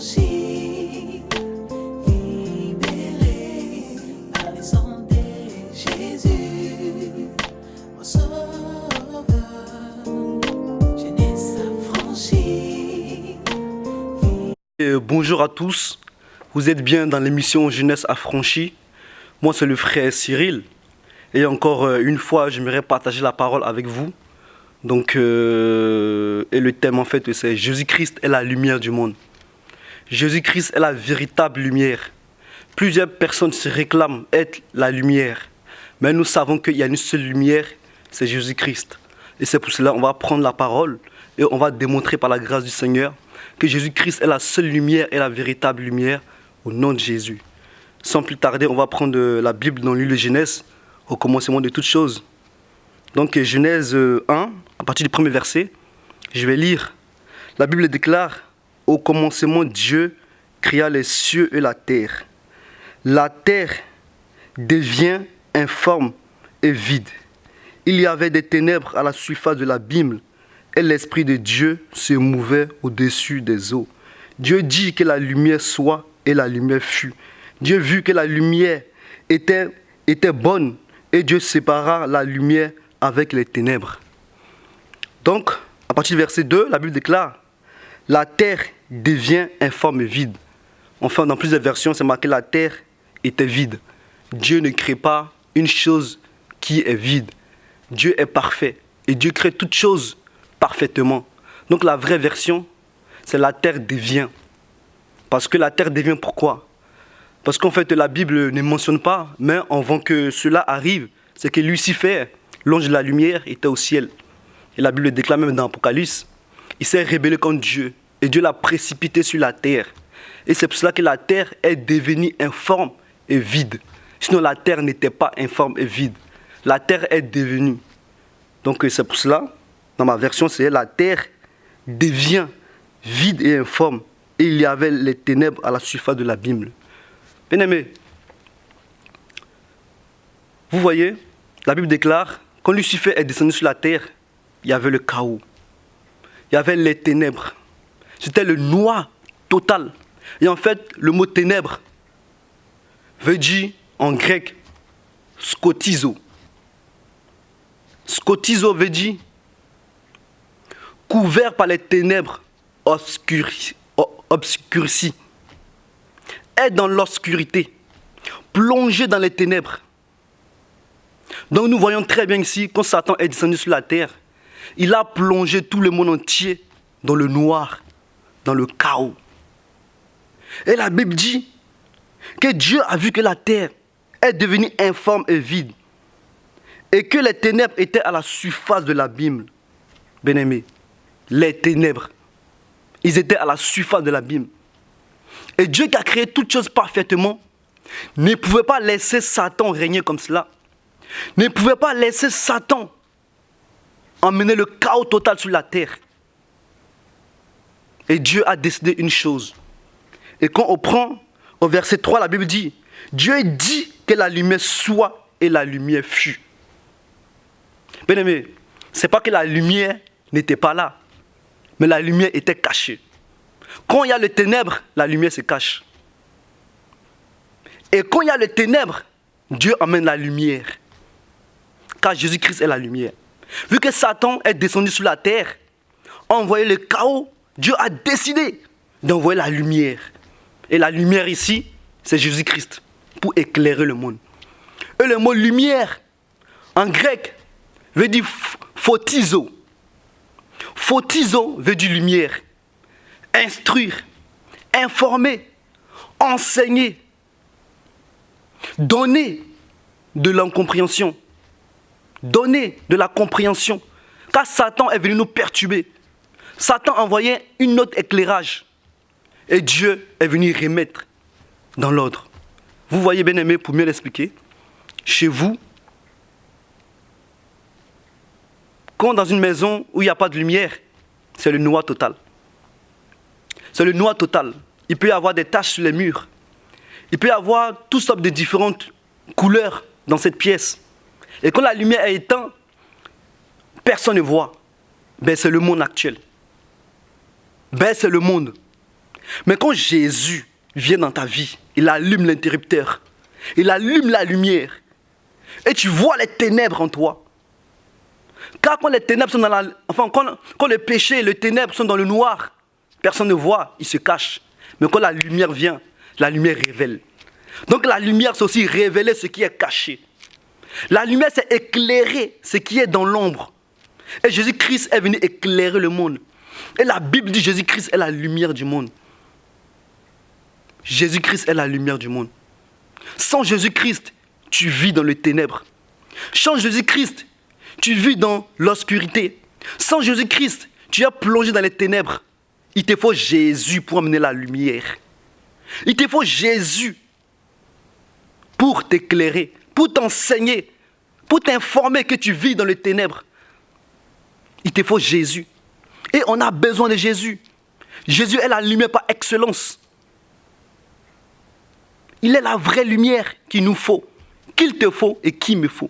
affranchi, libéré par les sang de Jésus, mon sauveur, jeunesse affranchie. Bonjour à tous, vous êtes bien dans l'émission Jeunesse affranchie. Moi c'est le frère Cyril et encore une fois j'aimerais partager la parole avec vous. Donc, et le thème en fait c'est Jésus-Christ est la lumière du monde. Jésus-Christ est la véritable lumière. Plusieurs personnes se réclament être la lumière, mais nous savons qu'il y a une seule lumière, c'est Jésus-Christ. Et c'est pour cela qu'on va prendre la parole et on va démontrer par la grâce du Seigneur que Jésus-Christ est la seule lumière et la véritable lumière au nom de Jésus. Sans plus tarder, on va prendre la Bible dans le livre de Genèse, au commencement de toutes choses. Donc Genèse 1, à partir du premier verset, je vais lire. La Bible déclare, au commencement Dieu créa les cieux et la terre. La terre devient informe et vide. Il y avait des ténèbres à la surface de l'abîme et l'Esprit de Dieu se mouvait au-dessus des eaux. Dieu dit que la lumière soit et la lumière fut. Dieu vit que la lumière était bonne et Dieu sépara la lumière avec les ténèbres. Donc, à partir du verset 2, la Bible déclare, la terre devient informe et vide. Enfin, dans plusieurs versions, c'est marqué la terre était vide. Dieu ne crée pas une chose qui est vide. Dieu est parfait et Dieu crée toutes choses parfaitement. Donc la vraie version, c'est la terre devient. Parce que la terre devient pourquoi? Parce qu'en fait, la Bible ne mentionne pas, mais avant que cela arrive, c'est que Lucifer, l'ange de la lumière, était au ciel. Et la Bible déclare même dans l'Apocalypse, il s'est rébellé contre Dieu. Et Dieu l'a précipité sur la terre. Et c'est pour cela que la terre est devenue informe et vide. Sinon, la terre n'était pas informe et vide. La terre est devenue. Donc c'est pour cela, dans ma version, c'est la terre devient vide et informe. Et il y avait les ténèbres à la surface de l'abîme. Bien-aimés, vous voyez, la Bible déclare, quand Lucifer est descendu sur la terre, il y avait le chaos. Il y avait les ténèbres. C'était le noir total. Et en fait, le mot ténèbres veut dire en grec skotizo. Skotizo veut dire couvert par les ténèbres obscurcies. Être dans l'obscurité, plongé dans les ténèbres. Donc nous voyons très bien ici, quand Satan est descendu sur la terre, il a plongé tout le monde entier dans le noir, dans le chaos. Et la Bible dit que Dieu a vu que la terre est devenue informe et vide et que les ténèbres étaient à la surface de l'abîme. Bien-aimés, les ténèbres, ils étaient à la surface de l'abîme. Et Dieu qui a créé toutes choses parfaitement ne pouvait pas laisser Satan régner comme cela. Ne pouvait pas laisser Satan emmener le chaos total sur la terre. Et Dieu a décidé une chose. Et quand on prend au verset 3, la Bible dit, Dieu dit que la lumière soit et la lumière fut. Bien-aimés, ce n'est pas que la lumière n'était pas là, mais la lumière était cachée. Quand il y a les ténèbres, la lumière se cache. Et quand il y a les ténèbres, Dieu emmène la lumière. Car Jésus-Christ est la lumière. Vu que Satan est descendu sur la terre, a envoyé le chaos, Dieu a décidé d'envoyer la lumière. Et la lumière ici, c'est Jésus-Christ, pour éclairer le monde. Et le mot lumière, en grec, veut dire photizo. Photizo veut dire lumière. Instruire, informer, enseigner, donner de l'incompréhension, donner de la compréhension. Car Satan est venu nous perturber. Satan envoyait une autre éclairage. Et Dieu est venu remettre dans l'ordre. Vous voyez, bien aimé, pour mieux l'expliquer, chez vous, quand dans une maison où il n'y a pas de lumière, c'est le noir total. C'est le noir total. Il peut y avoir des taches sur les murs. Il peut y avoir toutes sortes de différentes couleurs dans cette pièce. Et quand la lumière est éteinte, personne ne voit. Ben, c'est le monde actuel. Ben, c'est le monde. Mais quand Jésus vient dans ta vie, il allume l'interrupteur, il allume la lumière, et tu vois les ténèbres en toi. Car quand les ténèbres sont dans la... Enfin, quand le péché et les ténèbres sont dans le noir, personne ne voit, ils se cachent. Mais quand la lumière vient, la lumière révèle. Donc la lumière, c'est aussi révéler ce qui est caché. La lumière, c'est éclairer ce qui est dans l'ombre. Et Jésus-Christ est venu éclairer le monde. Et la Bible dit Jésus-Christ est la lumière du monde. Jésus-Christ est la lumière du monde. Sans Jésus-Christ, tu vis dans les ténèbres. Sans Jésus-Christ, tu vis dans l'obscurité. Sans Jésus-Christ, tu es plongé dans les ténèbres. Il te faut Jésus pour amener la lumière. Il te faut Jésus pour t'éclairer, pour t'enseigner, pour t'informer que tu vis dans les ténèbres. Il te faut Jésus. Et on a besoin de Jésus. Jésus est la lumière par excellence. Il est la vraie lumière qu'il nous faut, qu'il te faut et qu'il me faut.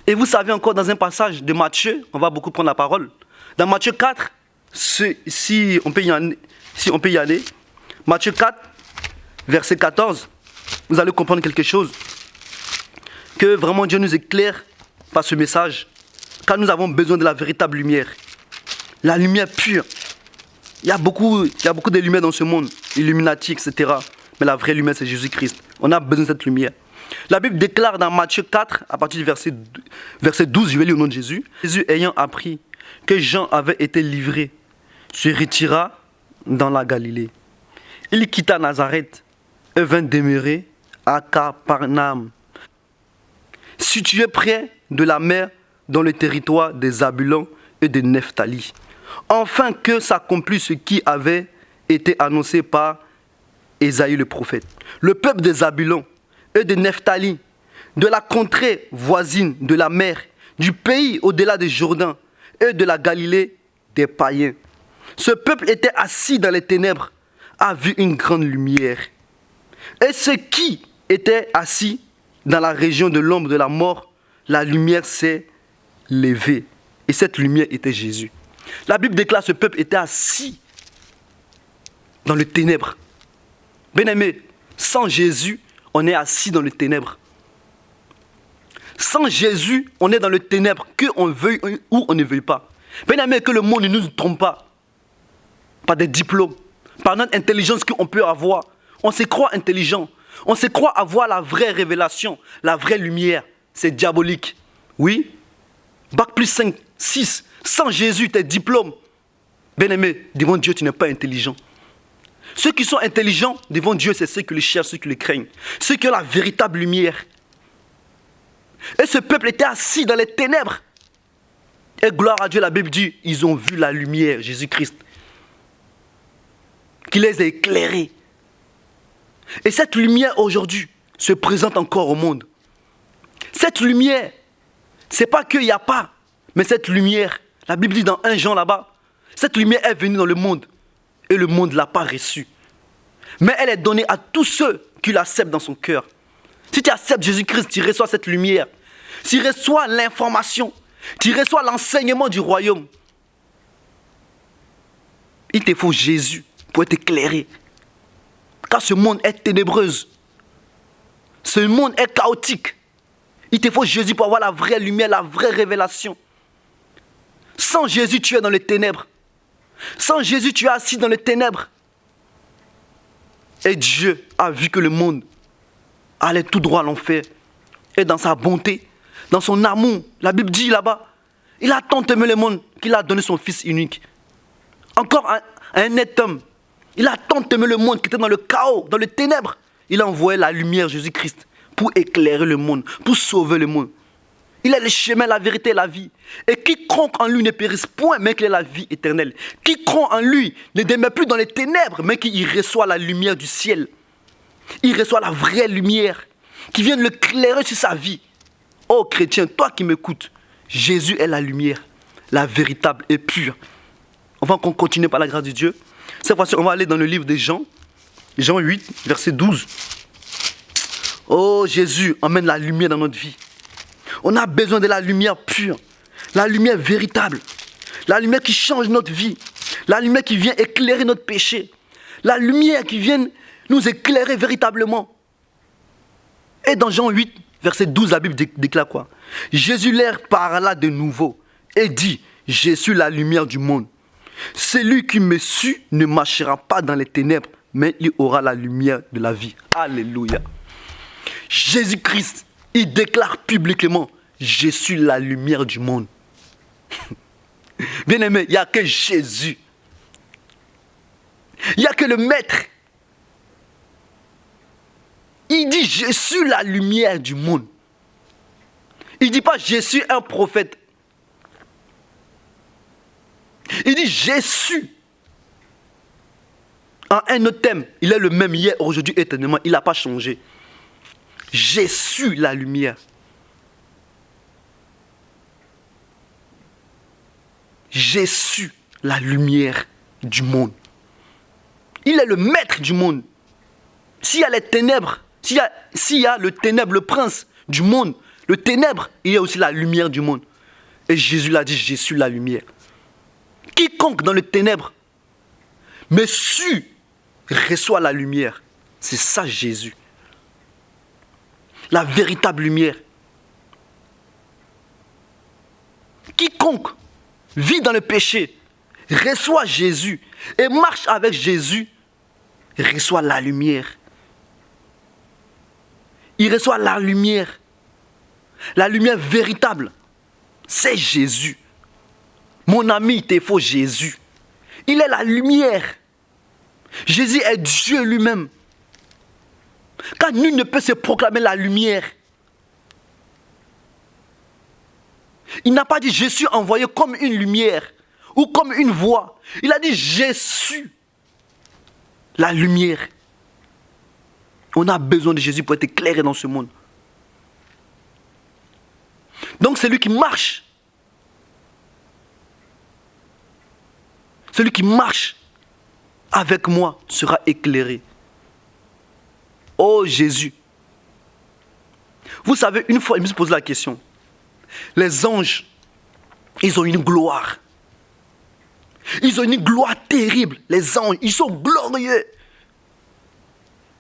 Et vous savez encore dans un passage de Matthieu, on va beaucoup prendre la parole. Dans Matthieu 4, si on peut y aller, Matthieu 4, verset 14, vous allez comprendre quelque chose. Que vraiment Dieu nous éclaire par ce message. Car nous avons besoin de la véritable lumière. La lumière pure. Il y a beaucoup de lumière dans ce monde, Illuminati, etc. Mais la vraie lumière, c'est Jésus-Christ. On a besoin de cette lumière. La Bible déclare dans Matthieu 4, à partir du verset 12, je vais lire au nom de Jésus. Jésus, ayant appris que Jean avait été livré, se retira dans la Galilée. Il quitta Nazareth et vint demeurer à Capernaum, situé près de la mer dans le territoire des Zabulon et de Nephtali, afin que s'accomplisse ce qui avait été annoncé par Ésaïe le prophète. Le peuple des Zabulon et de Nephtali, de la contrée voisine de la mer, du pays au-delà des Jourdain et de la Galilée des païens. Ce peuple était assis dans les ténèbres, a vu une grande lumière. Et ceux qui étaient assis dans la région de l'ombre de la mort, la lumière s'est levée. Et cette lumière était Jésus. La Bible déclare que ce peuple était assis dans les ténèbres. Bien-aimé, sans Jésus, on est assis dans les ténèbres. Sans Jésus, on est dans les ténèbres, qu'on veuille ou on ne veuille pas. Bien-aimé, que le monde ne nous trompe pas. Par des diplômes, par notre intelligence qu'on peut avoir. On se croit intelligent. On se croit avoir la vraie révélation, la vraie lumière. C'est diabolique. Oui. Bac plus 5, 6. Sans Jésus, tes diplômes. Bien-aimé, devant Dieu, tu n'es pas intelligent. Ceux qui sont intelligents devant Dieu, c'est ceux qui le cherchent, ceux qui le craignent. Ceux qui ont la véritable lumière. Et ce peuple était assis dans les ténèbres. Et gloire à Dieu, la Bible dit, ils ont vu la lumière, Jésus-Christ, qui les a éclairés. Et cette lumière aujourd'hui se présente encore au monde. Cette lumière, c'est pas qu'il n'y a pas, mais cette lumière, la Bible dit dans 1 Jean là-bas, cette lumière est venue dans le monde et le monde ne l'a pas reçue. Mais elle est donnée à tous ceux qui l'acceptent dans son cœur. Si tu acceptes Jésus-Christ, tu reçois cette lumière. Tu reçois l'information, tu reçois l'enseignement du royaume. Il te faut Jésus pour être éclairé. Car ce monde est ténébreux. Ce monde est chaotique. Il te faut Jésus pour avoir la vraie lumière, la vraie révélation. Sans Jésus, tu es dans les ténèbres. Sans Jésus, tu es assis dans les ténèbres. Et Dieu a vu que le monde allait tout droit à l'enfer. Et dans sa bonté, dans son amour, la Bible dit là-bas, il a tant aimé le monde qu'il a donné son Fils unique. Encore un net homme. Il a tant aimé le monde qui était dans le chaos, dans les ténèbres. Il a envoyé la lumière, Jésus-Christ, pour éclairer le monde, pour sauver le monde. Il est le chemin, la vérité et la vie. Et quiconque en lui ne périsse point, mais qu'il ait la vie éternelle. Quiconque en lui ne demeure plus dans les ténèbres, mais qu'il reçoit la lumière du ciel. Il reçoit la vraie lumière qui vient de l'éclairer sur sa vie. Oh chrétien, toi qui m'écoutes, Jésus est la lumière, la véritable et pure. On va continuer par la grâce de Dieu. Cette fois-ci, on va aller dans le livre de Jean, Jean 8, verset 12. Oh Jésus, emmène la lumière dans notre vie. On a besoin de la lumière pure, la lumière véritable, la lumière qui change notre vie, La lumière qui vient éclairer notre péché. La lumière qui vient nous éclairer véritablement. Et dans Jean 8, verset 12, la Bible déclare quoi? Jésus leur parla de nouveau et dit, je suis la lumière du monde. Celui qui me suit ne marchera pas dans les ténèbres, mais il aura la lumière de la vie. Alléluia. Jésus-Christ, il déclare publiquement, je suis la lumière du monde. Bien-aimé, il n'y a que Jésus. Il n'y a que le Maître. Il dit, je suis la lumière du monde. Il ne dit pas, je suis un prophète. Il dit, je suis. En un autre thème, il est le même hier, aujourd'hui, éternellement. Il n'a pas changé. Je suis la lumière. Je suis la lumière du monde. Il est le maître du monde. S'il y a les ténèbres, s'il y a le ténèbre, le prince du monde, le ténèbre, il y a aussi la lumière du monde. Et Jésus l'a dit, je suis la lumière. Quiconque dans le ténèbre me suit reçoit la lumière. C'est ça Jésus. La véritable lumière. Quiconque vit dans le péché reçoit Jésus et marche avec Jésus, reçoit la lumière. Il reçoit la lumière. La lumière véritable, c'est Jésus. Mon ami, il te faut Jésus. Il est la lumière. Jésus est Dieu lui-même. Car nul ne peut se proclamer la lumière. Il n'a pas dit je suis envoyé comme une lumière ou comme une voix. Il a dit je suis la lumière. On a besoin de Jésus pour être éclairé dans ce monde. Donc celui qui marche, celui qui marche avec moi sera éclairé. Oh Jésus. Vous savez, une fois, il me suis posé la question. Les anges, ils ont une gloire. Ils ont une gloire terrible. Les anges, ils sont glorieux.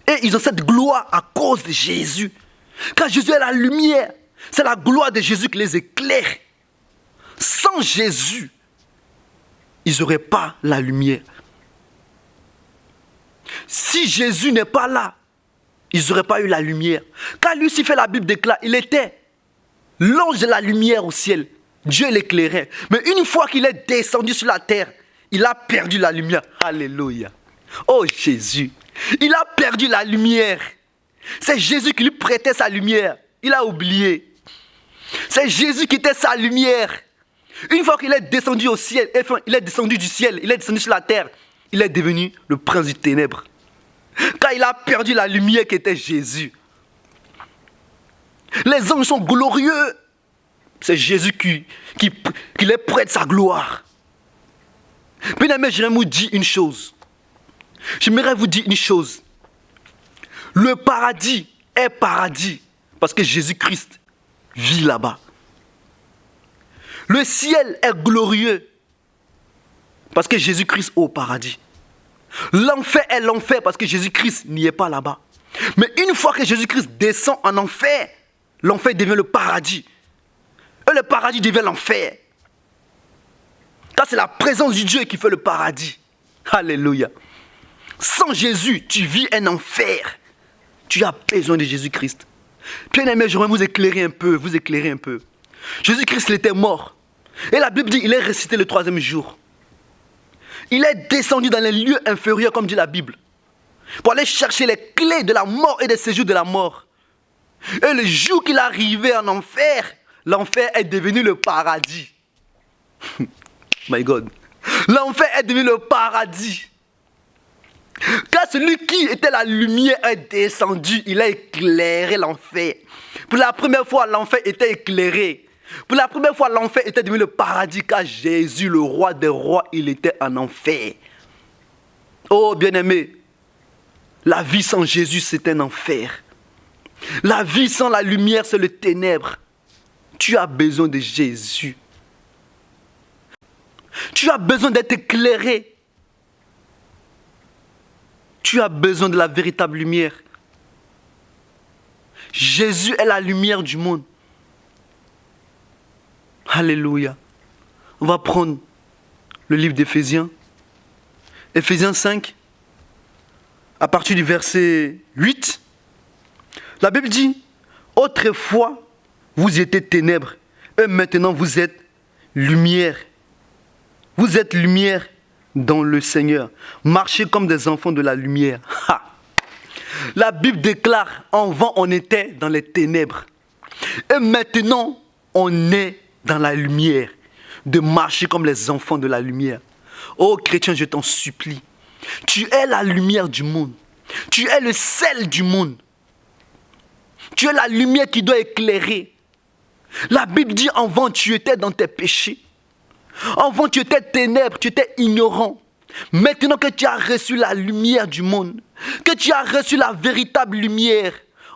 Et ils ont cette gloire à cause de Jésus. Car Jésus est la lumière. C'est la gloire de Jésus qui les éclaire. Sans Jésus, ils n'auraient pas la lumière. Si Jésus n'est pas là, ils n'auraient pas eu la lumière. Car Lucifer, la Bible déclare, il était l'ange de la lumière au ciel. Dieu l'éclairait. Mais une fois qu'il est descendu sur la terre, il a perdu la lumière. Alléluia. Oh Jésus. Il a perdu la lumière. C'est Jésus qui lui prêtait sa lumière. Il a oublié. C'est Jésus qui était sa lumière. Une fois qu'il est descendu au ciel, enfin, il est descendu du ciel, il est descendu sur la terre, il est devenu le prince du ténèbre. Car il a perdu la lumière qui était Jésus. Les anges sont glorieux. C'est Jésus qui les prête sa gloire. Bien-aimé, j'aimerais vous dire une chose. J'aimerais vous dire une chose. Le paradis est paradis parce que Jésus-Christ vit là-bas. Le ciel est glorieux parce que Jésus-Christ est au paradis. L'enfer est l'enfer parce que Jésus-Christ n'y est pas là-bas. Mais une fois que Jésus-Christ descend en enfer, l'enfer devient le paradis. Et le paradis devient l'enfer. Car c'est la présence du Dieu qui fait le paradis. Alléluia. Sans Jésus, tu vis un enfer. Tu as besoin de Jésus-Christ. Bien-aimé, j'aimerais vous éclairer un peu, Jésus-Christ, il était mort. Et la Bible dit, il est ressuscité le 3e jour. Il est descendu dans les lieux inférieurs, comme dit la Bible, pour aller chercher les clés de la mort et des séjours de la mort. Et le jour qu'il est arrivé en enfer, l'enfer est devenu le paradis. My God. L'enfer est devenu le paradis. Car celui qui était la lumière est descendu, il a éclairé l'enfer. Pour la première fois, l'enfer était éclairé. Pour la première fois, l'enfer était devenu le paradis, car Jésus, le roi des rois, il était en enfer. Oh bien-aimé, la vie sans Jésus, c'est un enfer. La vie sans la lumière, c'est le ténèbre. Tu as besoin de Jésus. Tu as besoin d'être éclairé Tu as besoin de la véritable lumière. Jésus est la lumière du monde. Alléluia. On va prendre le livre d'Éphésiens. Éphésiens 5, à partir du verset 8. La Bible dit, autrefois, vous étiez ténèbres, et maintenant vous êtes lumière. Vous êtes lumière dans le Seigneur. Marchez comme des enfants de la lumière. Ha! La Bible déclare, avant on était dans les ténèbres. Et maintenant, on est dans la lumière. De marcher comme les enfants de la lumière. Oh chrétien, je t'en supplie. Tu es la lumière du monde. Tu es le sel du monde. Tu es la lumière qui doit éclairer. La Bible dit, avant tu étais dans tes péchés. Avant tu étais ténèbres, tu étais ignorant. Maintenant que tu as reçu la lumière du monde, que tu as reçu la véritable lumière,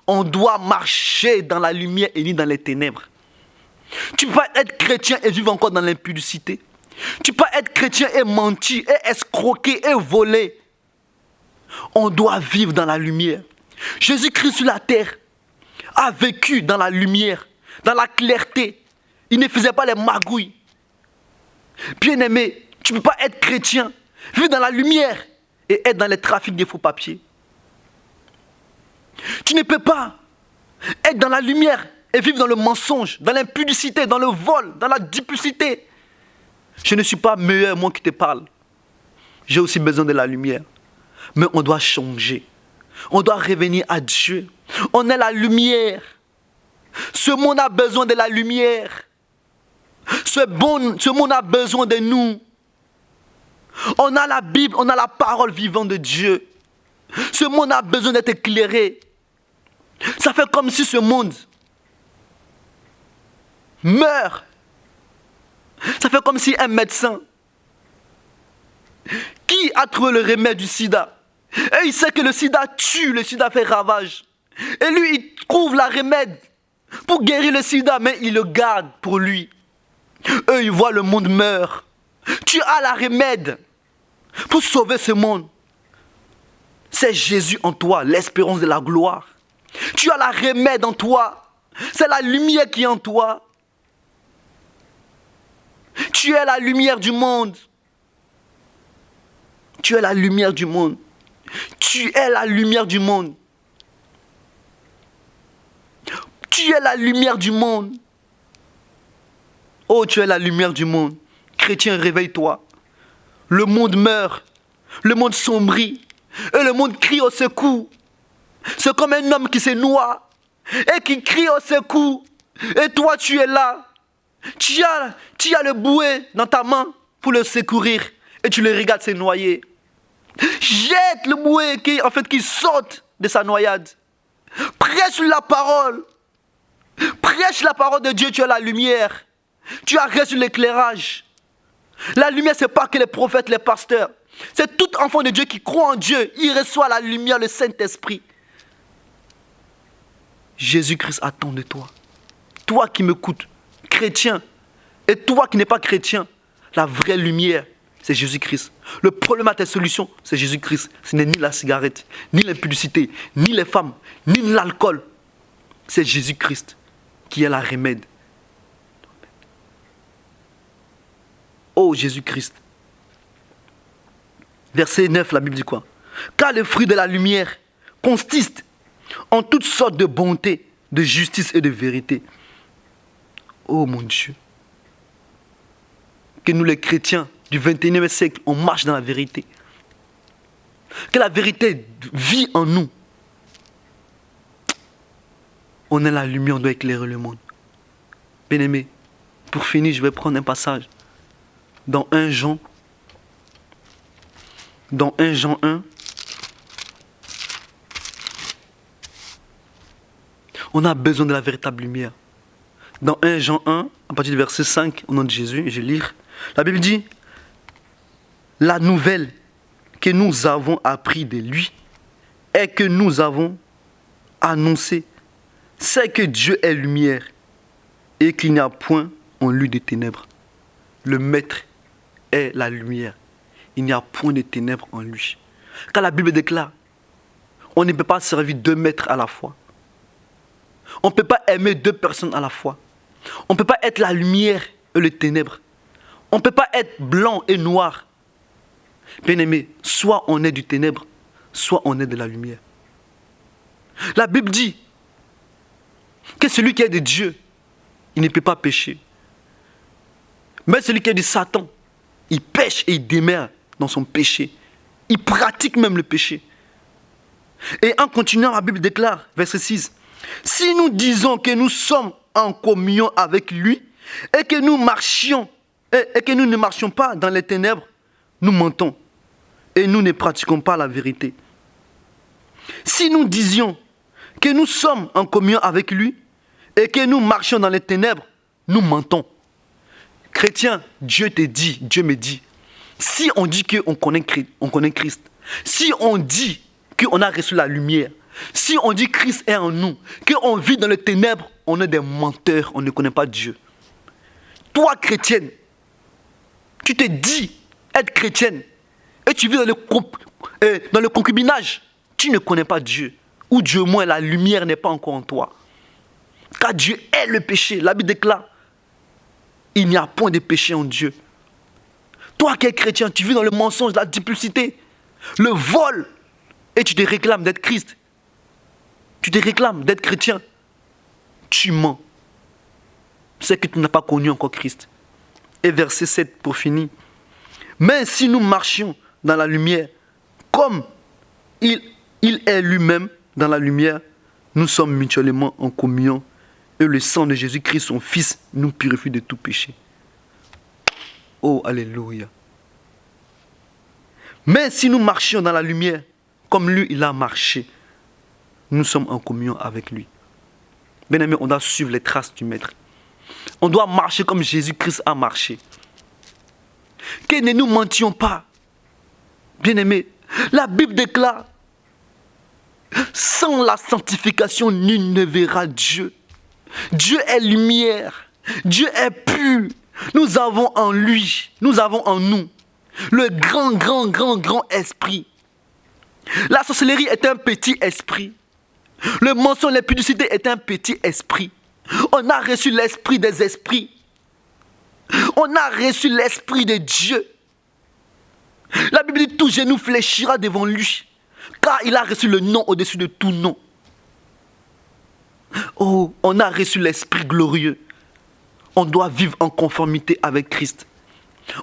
on doit marcher dans la lumière et ni dans les ténèbres. Tu peux être chrétien et vivre encore dans l'impudicité. Tu peux être chrétien et mentir, et escroquer, et voler. On doit vivre dans la lumière. Jésus-Christ sur la terre a vécu dans la lumière, dans la clarté. Il ne faisait pas les magouilles. Bien-aimé, tu ne peux pas être chrétien, vivre dans la lumière et être dans les trafics des faux papiers. Tu ne peux pas être dans la lumière et vivre dans le mensonge, dans l'impudicité, dans le vol, dans la duplicité. Je ne suis pas meilleur, moi qui te parle. J'ai aussi besoin de la lumière. Mais on doit changer. On doit revenir à Dieu. On est la lumière. Ce monde a besoin de la lumière. Ce monde a besoin de nous. On a la Bible, on a la parole vivante de Dieu. Ce monde a besoin d'être éclairé. Ça fait comme si ce monde meurt. Ça fait comme si un médecin qui a trouvé le remède du sida, et il sait que le sida tue, le sida fait ravage, et lui il trouve la remède pour guérir le sida, mais il le garde pour lui. Eux ils voient le monde meurt. Tu as la remède pour sauver ce monde. C'est Jésus en toi, l'espérance de la gloire. Tu as la remède en toi. C'est la lumière qui est en toi. Tu es la lumière du monde. Tu es la lumière du monde. Tu es la lumière du monde. Tu es la lumière du monde. Oh, tu es la lumière du monde. Chrétien, réveille-toi. Le monde meurt. Le monde sombrit. Et le monde crie au secours. C'est comme un homme qui se noie et qui crie au secours. Et toi, tu es là. Tu as le bouet dans ta main pour le secourir. Et tu le regardes se noyer. Jette le bouet qui saute de sa noyade. Prêche la parole. Prêche la parole de Dieu, tu as la lumière. Tu as reçu l'éclairage. La lumière, ce n'est pas que les prophètes, les pasteurs. C'est tout enfant de Dieu qui croit en Dieu. Il reçoit la lumière, le Saint-Esprit. Jésus-Christ attend de toi. Toi qui m'écoutes, chrétien, et toi qui n'es pas chrétien, la vraie lumière, c'est Jésus-Christ. Le problème à tes solutions, c'est Jésus-Christ. Ce n'est ni la cigarette, ni l'impudicité, ni les femmes, ni l'alcool. C'est Jésus-Christ qui est la remède. Oh Jésus-Christ. Verset 9, la Bible dit quoi? Car le fruit de la lumière consiste en toutes sortes de bonté, de justice et de vérité. Oh mon Dieu. Que nous les chrétiens du 21e siècle, on marche dans la vérité. Que la vérité vit en nous. On est la lumière, on doit éclairer le monde. Bien-aimé, pour finir, je vais prendre un passage dans 1 Jean. Dans 1 Jean 1. On a besoin de la véritable lumière. Dans 1 Jean 1, à partir du verset 5, au nom de Jésus, je vais lire. La Bible dit, la nouvelle que nous avons appris de lui et que nous avons annoncé, c'est que Dieu est lumière et qu'il n'y a point en lui de ténèbres. Le Maître est la lumière. Il n'y a point de ténèbres en lui. Car la Bible déclare On ne peut pas servir 2 maîtres à la fois. On ne peut pas aimer 2 personnes à la fois. On ne peut pas être la lumière et les ténèbres. On ne peut pas être blanc et noir. Bien-aimé, soit on est du ténèbre, soit on est de la lumière. La Bible dit que celui qui est de Dieu, il ne peut pas pécher. Mais celui qui est de Satan, il pêche et il demeure dans son péché. Il pratique même le péché. Et en continuant, la Bible déclare, verset 6, « Si nous disons que nous sommes en communion avec lui et que nous marchions et que nous ne marchions pas dans les ténèbres, nous mentons et nous ne pratiquons pas la vérité. Si nous disions que nous sommes en communion avec lui et que nous marchions dans les ténèbres, nous mentons. » Chrétien, Dieu te dit, Dieu me dit, si on dit qu'on connaît Christ, si on dit qu'on a reçu la lumière, si on dit Christ est en nous, qu'on vit dans les ténèbres, on est des menteurs, on ne connaît pas Dieu. Toi, chrétienne, tu te dis être chrétienne et tu vis dans le concubinage, tu ne connais pas Dieu. Ou Dieu au moins, la lumière n'est pas encore en toi. Car Dieu est le péché. La Bible déclare, il n'y a point de péché en Dieu. Toi qui es chrétien, tu vis dans le mensonge, la duplicité, le vol, et tu te réclames d'être Christ. Tu te réclames d'être chrétien. Tu mens. C'est que tu n'as pas connu encore Christ. Et verset 7 pour finir. Mais si nous marchions dans la lumière, comme il est lui-même dans la lumière, nous sommes mutuellement en communion. Et le sang de Jésus-Christ, son Fils, nous purifie de tout péché. Oh, alléluia. Mais si nous marchions dans la lumière, comme lui, il a marché, nous sommes en communion avec lui. Bien-aimé, on doit suivre les traces du Maître. On doit marcher comme Jésus-Christ a marché. Que ne nous mentions pas. Bien-aimé, la Bible déclare, sans la sanctification, nul ne verra Dieu. Dieu est lumière. Dieu est pur. Nous avons en lui, nous avons en nous le grand esprit. La sorcellerie est un petit esprit. Le mensonge, l'impudicité est un petit esprit. On a reçu l'esprit des esprits. On a reçu l'esprit de Dieu. La Bible dit tout genou fléchira devant lui, car il a reçu le nom au-dessus de tout nom. Oh, on a reçu l'esprit glorieux. On doit vivre en conformité avec Christ.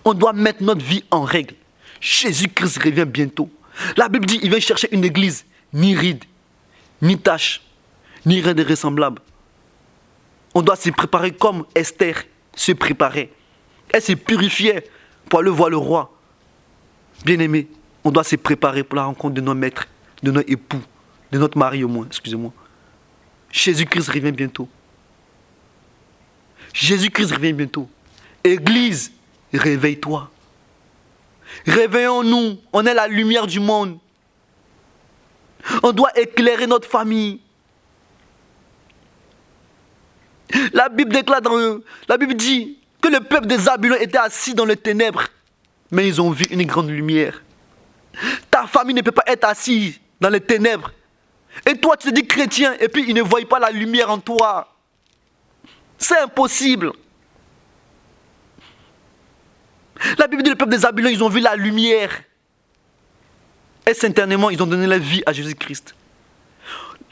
On doit mettre notre vie en règle. Jésus-Christ revient bientôt. La Bible dit il vient chercher une église, ni ride, ni tache, ni rien de ressemblable. On doit se préparer comme Esther se préparait. Elle se purifiait pour aller voir le roi. Bien-aimé, on doit se préparer pour la rencontre de nos maîtres, de nos époux, de notre mari au moins, excusez-moi. Jésus-Christ revient bientôt. Jésus-Christ revient bientôt. Église, réveille-toi. Réveillons-nous, on est la lumière du monde. On doit éclairer notre famille. La Bible déclare la Bible dit que le peuple des Zabulons était assis dans les ténèbres, mais ils ont vu une grande lumière. Ta famille ne peut pas être assise dans les ténèbres. Et toi, tu te dis chrétien, et puis ils ne voient pas la lumière en toi. C'est impossible. La Bible dit que le peuple des Zabulons, ils ont vu la lumière. Et sincèrement, ils ont donné la vie à Jésus-Christ.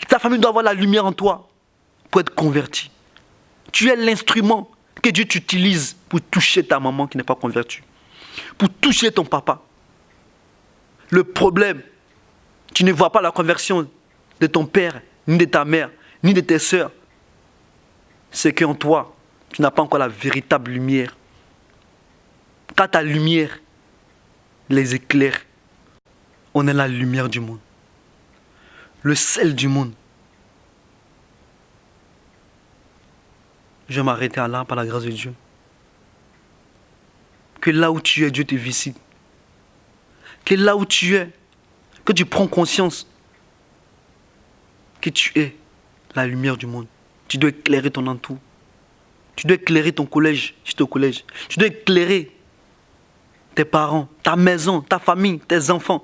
Ta famille doit avoir la lumière en toi pour être convertie. Tu es l'instrument que Dieu t'utilise pour toucher ta maman qui n'est pas convertie. Pour toucher ton papa. Le problème, tu ne vois pas la conversion de ton père, ni de ta mère, ni de tes sœurs. C'est qu'en toi, tu n'as pas encore la véritable lumière. Car ta lumière les éclaire. On est la lumière du monde. Le sel du monde. Je vais m'arrêter là par la grâce de Dieu. Que là où tu es, Dieu te visite. Que là où tu es, que tu prends conscience que tu es la lumière du monde. Tu dois éclairer ton entour. Tu dois éclairer ton collège, si tu es au collège. Tu dois éclairer tes parents, ta maison, ta famille, tes enfants.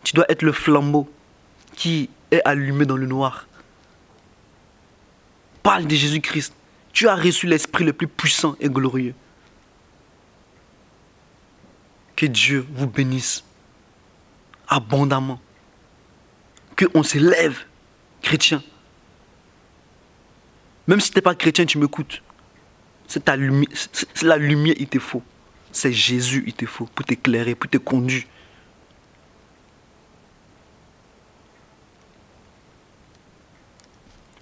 Tu dois être le flambeau qui est allumé dans le noir. Parle de Jésus-Christ. Tu as reçu l'Esprit le plus puissant et glorieux. Que Dieu vous bénisse abondamment. Qu'on s'élève, chrétien. Même si tu n'es pas chrétien, tu m'écoutes. C'est la lumière, il te faut. C'est Jésus, il te faut, pour t'éclairer, pour te conduire.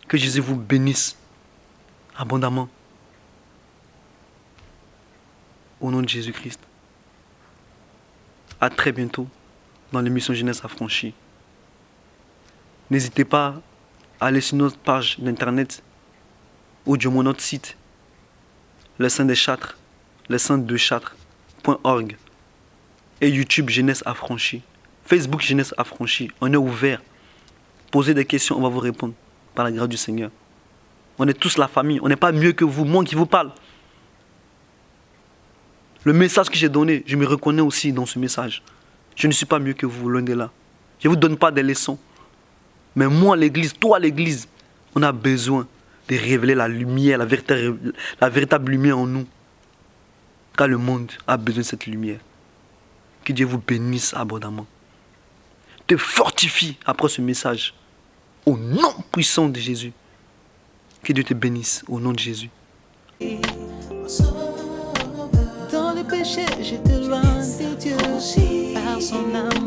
Que Jésus vous bénisse abondamment. Au nom de Jésus-Christ. À très bientôt dans l'émission Jeunesse Affranchie. N'hésitez pas à aller sur notre page d'internet ou du moins notre site, le Saint des Châtres, le Saint de Châtres.org et YouTube Jeunesse Affranchie, Facebook Jeunesse Affranchie. On est ouvert. Posez des questions, on va vous répondre par la grâce du Seigneur. On est tous la famille, on n'est pas mieux que vous, moi qui vous parle. Le message que j'ai donné, je me reconnais aussi dans ce message. Je ne suis pas mieux que vous, loin de là. Je ne vous donne pas des leçons. Mais moi, l'Église, toi, l'Église, on a besoin de révéler la lumière, la véritable lumière en nous. Car le monde a besoin de cette lumière. Que Dieu vous bénisse abondamment. Te fortifie après ce message. Au nom puissant de Jésus. Que Dieu te bénisse au nom de Jésus. Dans le péché, j'étais loin de Dieu. Par son amour.